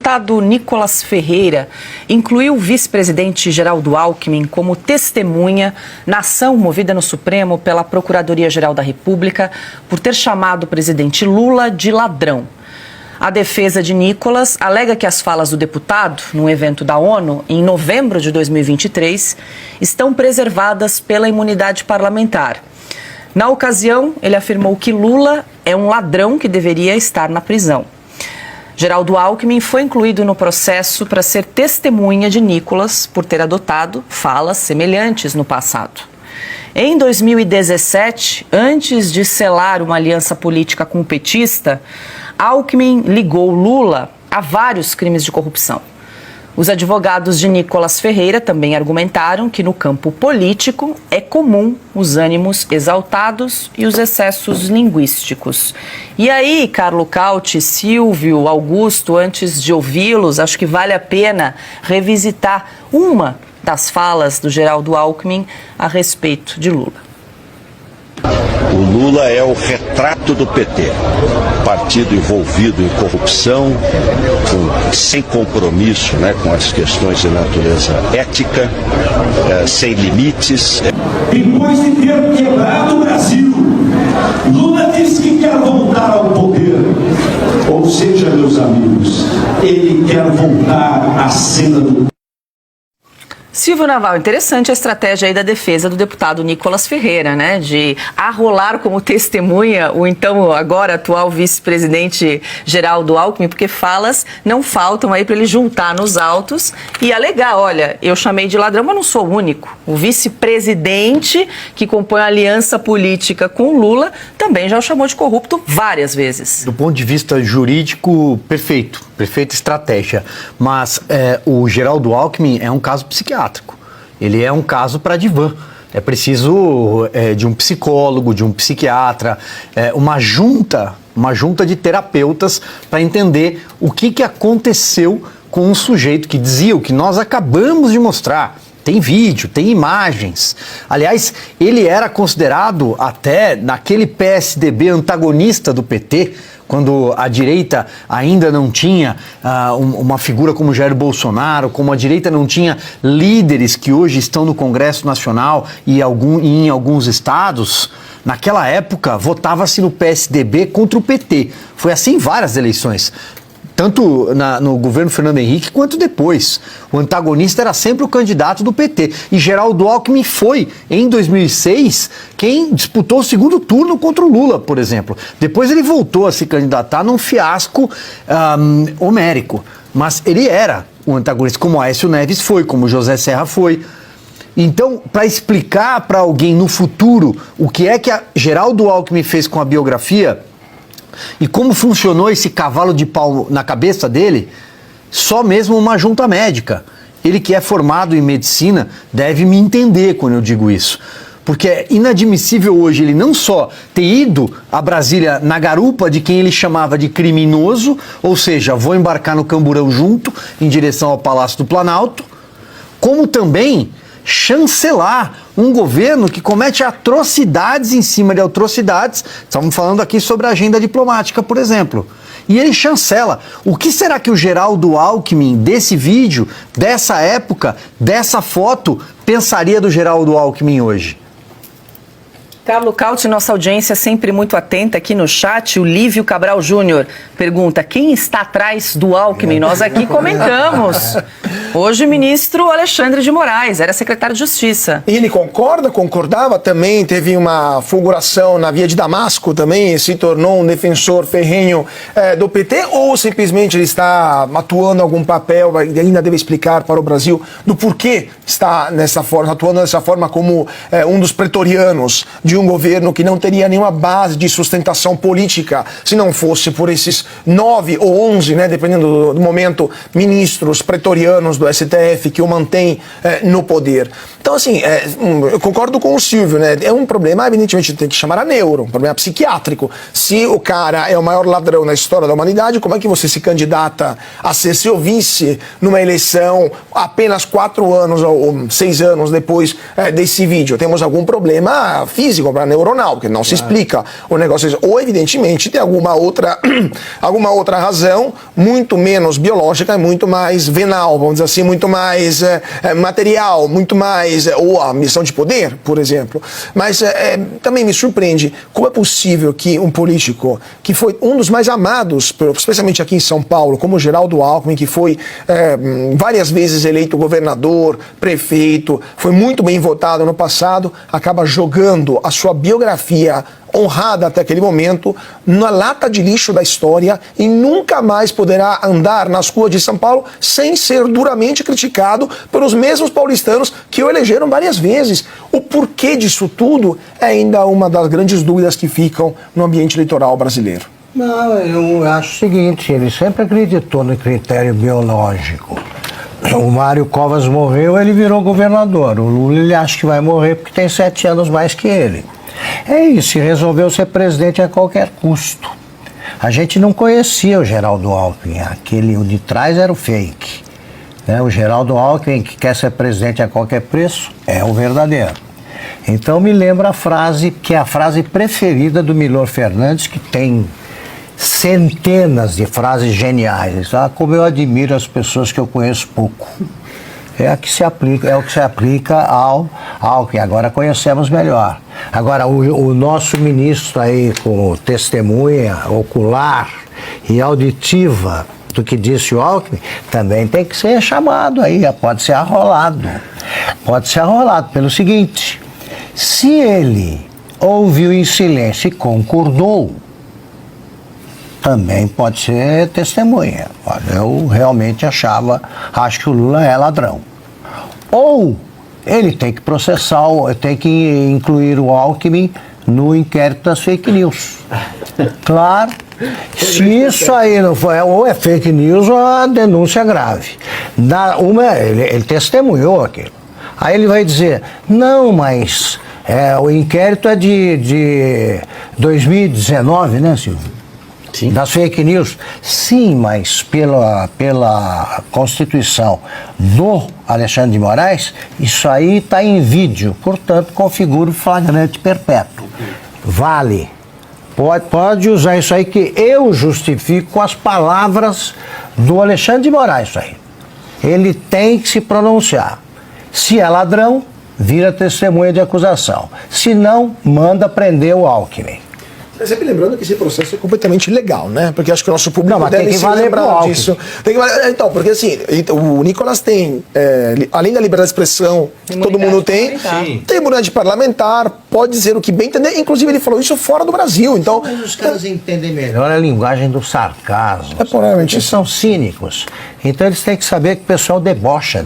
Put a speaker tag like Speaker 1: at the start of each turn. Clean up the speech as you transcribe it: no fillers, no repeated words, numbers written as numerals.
Speaker 1: deputado Nicolas Ferreira incluiu o vice-presidente Geraldo Alckmin como testemunha na ação movida no Supremo pela Procuradoria-Geral da República por ter chamado o presidente Lula de ladrão. A defesa de Nicolas alega que as falas do deputado, num evento da ONU, em novembro de 2023, estão preservadas pela imunidade parlamentar. Na ocasião, ele afirmou que Lula é um ladrão que deveria estar na prisão. Geraldo Alckmin foi incluído no processo para ser testemunha de Nicolas por ter adotado falas semelhantes no passado. Em 2017, antes de selar uma aliança política com o petista, Alckmin ligou Lula a vários crimes de corrupção. Os advogados de Nicolas Ferreira também argumentaram que no campo político é comum os ânimos exaltados e os excessos linguísticos. E aí, Carlo Cauti, Silvio, Augusto, antes de ouvi-los, acho que vale a pena revisitar uma das falas do Geraldo Alckmin a respeito de Lula.
Speaker 2: O Lula é o retrato do PT, partido envolvido em corrupção, sem compromisso, com as questões de natureza ética, sem limites.
Speaker 3: Depois de ter quebrado o Brasil, Lula disse que quer voltar ao poder. Ou seja, meus amigos, ele quer voltar à cena do...
Speaker 1: Silvio Naval, interessante a estratégia aí da defesa do deputado Nicolas Ferreira, de arrolar como testemunha o então agora atual vice-presidente Geraldo Alckmin, porque falas não faltam aí para ele juntar nos autos e alegar, olha, eu chamei de ladrão, mas não sou o único. O vice-presidente que compõe a aliança política com Lula também já o chamou de corrupto várias vezes.
Speaker 4: Do ponto de vista jurídico, perfeita estratégia, mas o Geraldo Alckmin é um caso psiquiátrico. Ele é um caso para divã. É preciso de um psicólogo, de um psiquiatra, uma junta de terapeutas para entender o que aconteceu com um sujeito que dizia o que nós acabamos de mostrar. Tem vídeo, tem imagens. Aliás, ele era considerado até naquele PSDB antagonista do PT, quando a direita ainda não tinha uma figura como Jair Bolsonaro, como a direita não tinha líderes que hoje estão no Congresso Nacional e em alguns estados. Naquela época, votava-se no PSDB contra o PT. Foi assim em várias eleições. Tanto no governo Fernando Henrique quanto depois. O antagonista era sempre o candidato do PT. E Geraldo Alckmin foi, em 2006, quem disputou o segundo turno contra o Lula, por exemplo. Depois ele voltou a se candidatar num fiasco homérico. Mas ele era o antagonista, como Aécio Neves foi, como José Serra foi. Então, para explicar para alguém no futuro o que é que a Geraldo Alckmin fez com a biografia e como funcionou esse cavalo de pau na cabeça dele, só mesmo uma junta médica. Ele que é formado em medicina deve me entender quando eu digo isso. Porque é inadmissível hoje ele não só ter ido a Brasília na garupa de quem ele chamava de criminoso, ou seja, vou embarcar no camburão junto em direção ao Palácio do Planalto, como também chancelar um governo que comete atrocidades em cima de atrocidades. Estamos falando aqui sobre a agenda diplomática, por exemplo. E ele chancela. O que será que o Geraldo Alckmin, desse vídeo, dessa época, dessa foto, pensaria do Geraldo Alckmin hoje?
Speaker 1: Carlo Cauti, nossa audiência sempre muito atenta aqui no chat. O Lívio Cabral Júnior pergunta: quem está atrás do Alckmin? Nós aqui comentamos. Hoje o ministro Alexandre de Moraes, era secretário de Justiça.
Speaker 5: Ele concordava também, teve uma fulguração na via de Damasco também, se tornou um defensor ferrenho do PT, ou simplesmente ele está atuando algum papel, ainda deve explicar para o Brasil do porquê está nessa forma, atuando dessa forma como um dos pretorianos de um governo que não teria nenhuma base de sustentação política se não fosse por esses 9 ou 11, dependendo do momento, ministros pretorianos do STF que o mantém no poder. Então, Então, assim, eu concordo com o Silvio, né? É um problema, evidentemente, tem que chamar a neuro, um problema psiquiátrico. Se o cara é o maior ladrão na história da humanidade, como é que você se candidata a ser seu vice numa eleição apenas 4 anos ou 6 anos depois desse vídeo? Temos algum problema físico, neuronal, porque não se explica o negócio. Ou, evidentemente, tem alguma outra razão muito menos biológica e muito mais venal, vamos dizer assim, muito mais material, muito mais, ou a missão de poder, por exemplo. Mas também me surpreende como é possível que um político que foi um dos mais amados, especialmente aqui em São Paulo, como o Geraldo Alckmin, que foi várias vezes eleito governador, prefeito, foi muito bem votado no passado, acaba jogando a sua biografia honrada até aquele momento na lata de lixo da história e nunca mais poderá andar nas ruas de São Paulo sem ser duramente criticado pelos mesmos paulistanos que o elegeram várias vezes. O porquê disso tudo é ainda uma das grandes dúvidas que ficam no ambiente eleitoral brasileiro.
Speaker 6: Não, eu acho o seguinte, ele sempre acreditou no critério biológico. O Mário Covas morreu, ele virou governador. O Lula, ele acha que vai morrer porque tem 7 anos mais que ele. É isso, e resolveu ser presidente a qualquer custo. A gente não conhecia o Geraldo Alckmin, o de trás era o fake. O Geraldo Alckmin, que quer ser presidente a qualquer preço, é o verdadeiro. Então me lembra a frase, que é a frase preferida do Milor Fernandes, que tem centenas de frases geniais. Como eu admiro as pessoas que eu conheço pouco. É o que se aplica ao Alckmin. Agora conhecemos melhor. Agora, o nosso ministro aí, com testemunha ocular e auditiva do que disse o Alckmin, também tem que ser chamado aí, pode ser arrolado. Pode ser arrolado pelo seguinte: se ele ouviu em silêncio e concordou, também pode ser testemunha. Eu realmente acho que o Lula é ladrão. Ou ele tem que processar, tem que incluir o Alckmin no inquérito das fake news. Claro, se isso aí não for, ou é fake news ou a denúncia grave. Ele testemunhou aquilo. Aí ele vai dizer, não, mas o inquérito é de 2019, né, Silvio? Sim. Das fake news. Sim, mas pela Constituição do Alexandre de Moraes, isso aí está em vídeo, portanto configura o flagrante perpétuo. Vale. Pode usar isso aí, que eu justifico com as palavras do Alexandre de Moraes, isso aí. Ele tem que se pronunciar. Se é ladrão, vira testemunha de acusação. Se não, manda prender o Alckmin.
Speaker 5: Mas sempre lembrando que esse processo é completamente ilegal, né? Porque acho que o nosso público
Speaker 6: mas
Speaker 5: deve
Speaker 6: tem que
Speaker 5: se
Speaker 6: valer
Speaker 5: lembrar disso. Tem que valer, então, porque assim, o Nicolas tem, além da liberdade de expressão, que todo mundo tem imunidade parlamentar, pode dizer o que bem entender. Inclusive, ele falou isso fora do Brasil. Então,
Speaker 6: mas os caras entendem melhor a linguagem do sarcasmo.
Speaker 5: Provavelmente
Speaker 6: eles são cínicos. Então, eles têm que saber que o pessoal debocha